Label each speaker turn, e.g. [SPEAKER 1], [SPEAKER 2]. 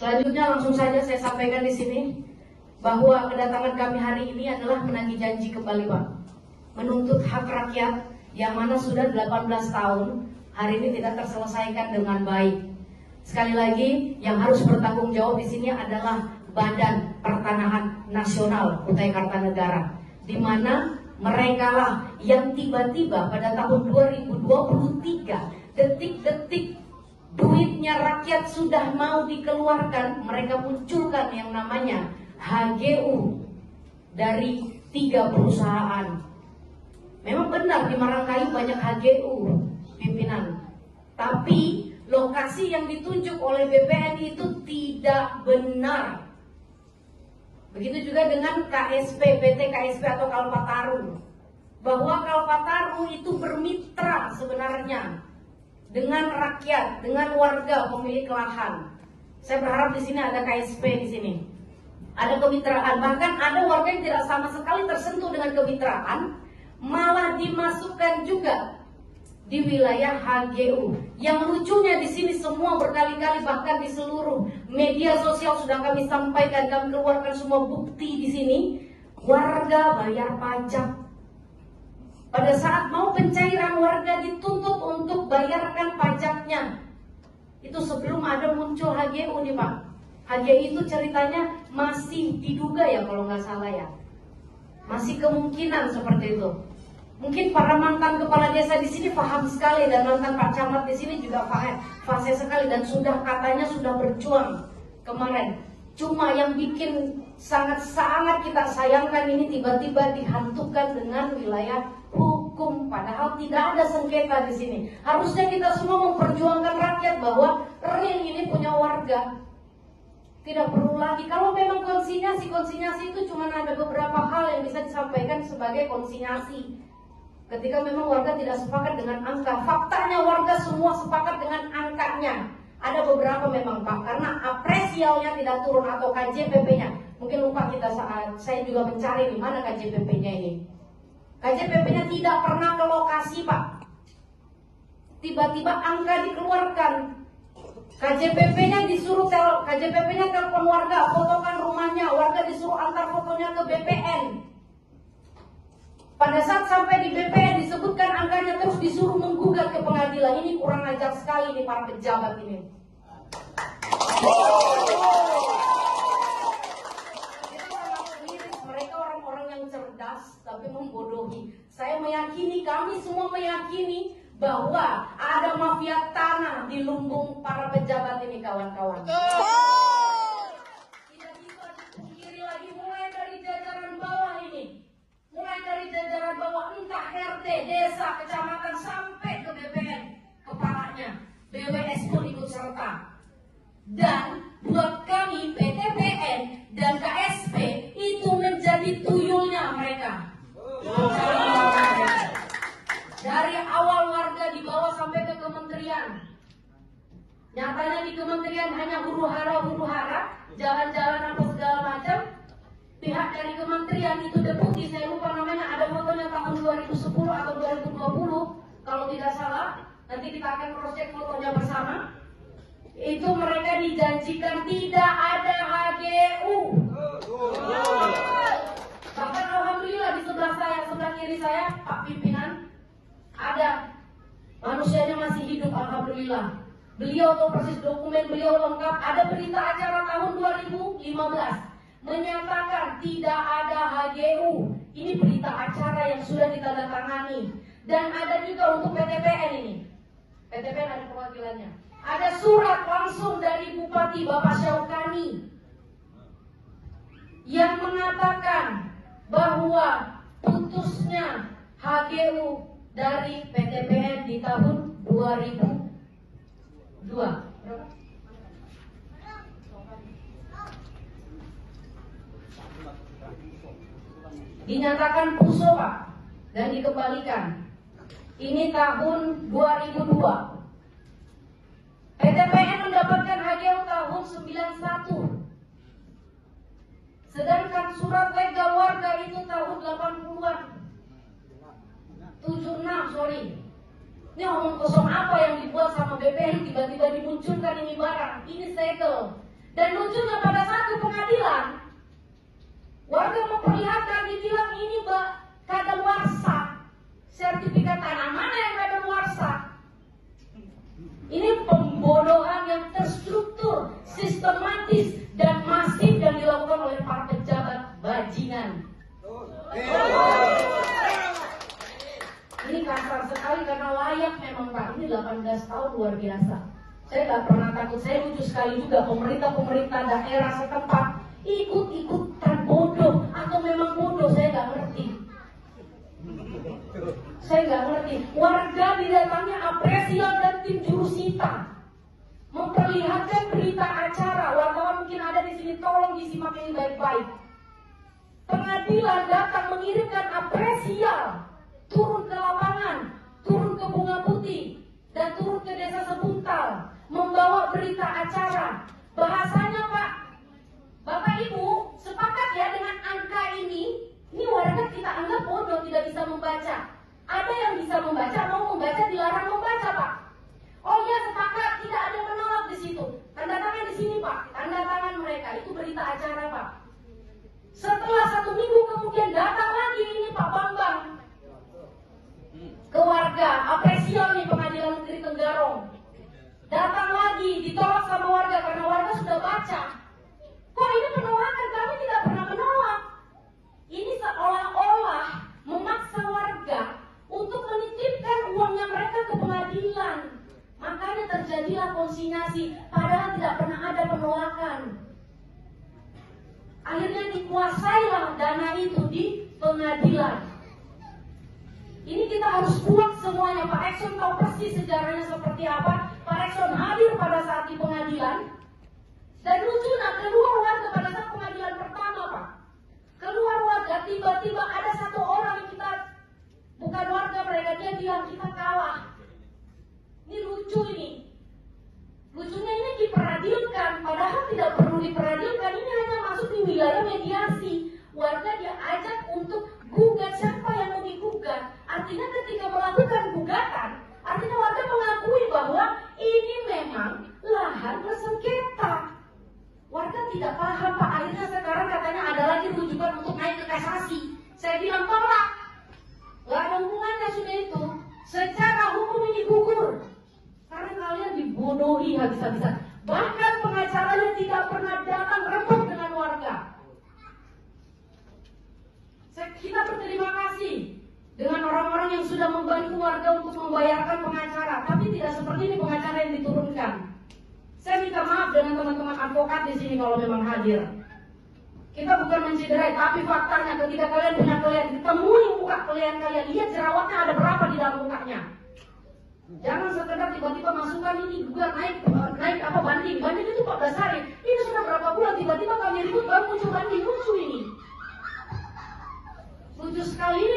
[SPEAKER 1] Selanjutnya langsung saja saya sampaikan di sini bahwa kedatangan kami hari ini adalah menagih janji kembali Pak, menuntut hak rakyat yang mana sudah 18 tahun hari ini tidak terselesaikan dengan baik. Sekali lagi yang harus bertanggung jawab di sini adalah Badan Pertanahan Nasional Kutai Kartanegara, di mana mereka lah yang tiba-tiba pada tahun 2023 detik-detik duitnya rakyat sudah mau dikeluarkan, mereka munculkan yang namanya HGU dari 3 perusahaan. Memang benar di Marangkayu banyak HGU pimpinan, tapi lokasi yang ditunjuk oleh BPN itu tidak benar. Begitu juga dengan KSP, PT KSP atau Kalpataru, bahwa Kalpataru itu bermitra sebenarnya dengan rakyat, dengan warga pemilik lahan. Saya berharap di sini ada KSP di sini, ada kemitraan. Bahkan ada warga yang tidak sama sekali tersentuh dengan kemitraan, malah dimasukkan juga di wilayah HGU. Yang lucunya di sini semua berkali-kali, bahkan di seluruh media sosial sudah kami sampaikan, kami keluarkan semua bukti di sini. Warga bayar pajak. Pada saat mau pencairan, warga dituntut untuk bayarkan pajaknya. Itu sebelum ada muncul HGU nih Pak. HGU itu ceritanya masih diduga ya kalau nggak salah ya. Masih kemungkinan seperti itu. Mungkin para mantan kepala desa di sini paham sekali, dan mantan Pak Camat di sini juga fasih sekali, dan katanya sudah berjuang kemarin. Cuma yang bikin sangat-sangat kita sayangkan ini tiba-tiba dihantukan dengan wilayah hukum, padahal tidak ada sengketa di sini. Harusnya kita semua memperjuangkan rakyat bahwa real ini punya warga. Tidak perlu lagi, kalau memang konsinyasi itu cuma ada beberapa hal yang bisa disampaikan sebagai konsinyasi. Ketika memang warga tidak sepakat dengan angka, faktanya warga semua sepakat dengan angkanya. Ada beberapa memang Pak, karena apresialnya tidak turun atau KJPP-nya. Mungkin lupa kita saat saya juga mencari di mana KJPP-nya ini. KJPP-nya tidak pernah ke lokasi Pak. Tiba-tiba angka dikeluarkan. KJPP-nya KJPP-nya telepon warga, fotokan rumahnya, warga disuruh antar fotonya ke BPN. Pada saat sampai di BPN disebutkan angkanya, terus disuruh menggugat ke pengadilan. Ini kurang ajar sekali nih para pejabat ini. Mereka orang-orang yang cerdas tapi membodohi. Saya meyakini, kami semua meyakini bahwa ada mafia tanah di lumbung para pejabat ini kawan-kawan. Tidak bisa dipungkiri lagi, mulai dari jajaran bawah ini. Mulai dari jajaran bawah, entah RT, desa, kecamatan, sampai ke BPN, kepalanya, BWS pun ikut serta. Dan buat kami, PTPN dan KSP itu menjadi tuyulnya mereka. Dari awal warga dibawa sampai ke kementerian. Nyatanya di kementerian hanya huru-hara, jalan-jalan apa segala macam. Pihak dari kementerian itu deputi, saya lupa namanya, ada fotonya tahun 2010 atau 2020 kalau tidak salah, nanti kita akan cross check fotonya bersama. Itu mereka dijanjikan tidak ada HGU. Bahkan alhamdulillah di sebelah kiri saya Pak pimpinan ada, manusianya masih hidup alhamdulillah. Beliau tahu persis dokumen, beliau lengkap. Ada berita acara tahun 2015 menyatakan tidak ada HGU. Ini berita acara yang sudah ditandatangani. Dan ada juga untuk PTPN ini. PTPN ada perwakilannya. Ada surat langsung dari Bupati Bapak Syaukani yang mengatakan bahwa putusnya HGU dari PTPN di tahun 2002. Berapa? Dinyatakan puso Pak dan dikembalikan. Ini tahun 2002. PTPN mendapatkan HGU tahun 91. Sedangkan surat legal warga itu tahun 80-an. 76, sorry. Ini omong kosong apa yang dibuat sama BPN, tiba-tiba dimunculkan ini barang. Ini segel. Dan Warga memperlihatkan, dibilang ini kadaluarsa. Sertifikat tanah mana yang kadaluarsa? Ini pembodohan yang terstruktur, sistematis, dan masif yang dilakukan oleh para pejabat bajingan. Ini kasar sekali karena layak memang Pak. Ini 18 tahun luar biasa. Saya nggak pernah takut. Saya lucu sekali juga pemerintah daerah setempat ikut-ikutan bodoh atau memang bodoh, saya nggak ngerti. Warga didatangi apresial dan tim jurusita memperlihatkan berita acara. Wartawan mungkin ada di sini, tolong disimak ini baik-baik. Pengadilan datang mengirimkan apresial, turun ke lapangan, turun ke Bunga Putih, dan turun ke Desa Sebuntal, membawa berita acara. Bahasanya Pak, Bapak Ibu sepakat ya dengan angka ini. Ini warga kita anggap bodoh, tidak bisa membaca. Ada yang bisa membaca, mau membaca dilarang membaca Pak. Oh iya sepakat, tidak ada yang menolak di situ. Tanda tangan di sini Pak, tanda tangan mereka, itu berita acara Pak. Setelah 1 minggu kemudian datang lagi ini Pak Bambang ke warga, apresial nih Pengadilan Negeri Tenggarong. Datang lagi, ditolak sama warga karena warga sudah baca. Kok ini penolakan? Kami tidak pernah menolak. Ini seolah-olah memaksa warga untuk menitipkan uangnya mereka ke pengadilan. Makanya terjadilah konsinyasi, padahal tidak pernah ada penolakan. Akhirnya dikuasailah dana itu di pengadilan. Ini kita harus buat semuanya. Pak Ekson tahu persis sejarahnya seperti apa. Pak Ekson hadir pada saat di pengadilan. Dan lucunya keluar warga pada saat pengadilan pertama Pak. Keluar warga, tiba-tiba ada satu orang yang kita, bukan warga mereka, dia bilang kita kalah. Ini lucu ini. Lucunya ini diperadilkan, padahal tidak perlu diperadilkan. Ini hanya masuk di wilayah mediasi. Warga dia ajak untuk gugat, siapa yang mau digugat. Artinya ketika melakukan gugatan, artinya warga mengakui bahwa ini memang lahan bersengketa. Warga tidak paham Pak. Akhirnya sekarang katanya ada lagi rujukan untuk naik ke kasasi. Saya bilang tolak. Gak ada hubungannya sudah itu. Secara hukum ini gugur. Karena kalian dibodohi habis-habisan. Bahkan pengacaranya tidak pernah datang rembuk dengan warga. Kita berterima kasih dengan orang-orang yang sudah membantu warga untuk membayarkan pengacara. Tapi tidak seperti ini pengacara yang diturunkan. Saya minta maaf dengan teman-teman advokat di sini kalau memang hadir. Kita bukan mencederai, tapi faktanya ketika kalian punya klien, ditemui muka klien kalian, lihat jerawatnya ada berapa di dalam mukanya. Jangan sekedar tiba-tiba masukkan ini juga naik apa banding itu 14 hari. Ini sudah berapa bulan tiba-tiba kami ribut baru muncul banding, lucu ini. Lucu sekali ini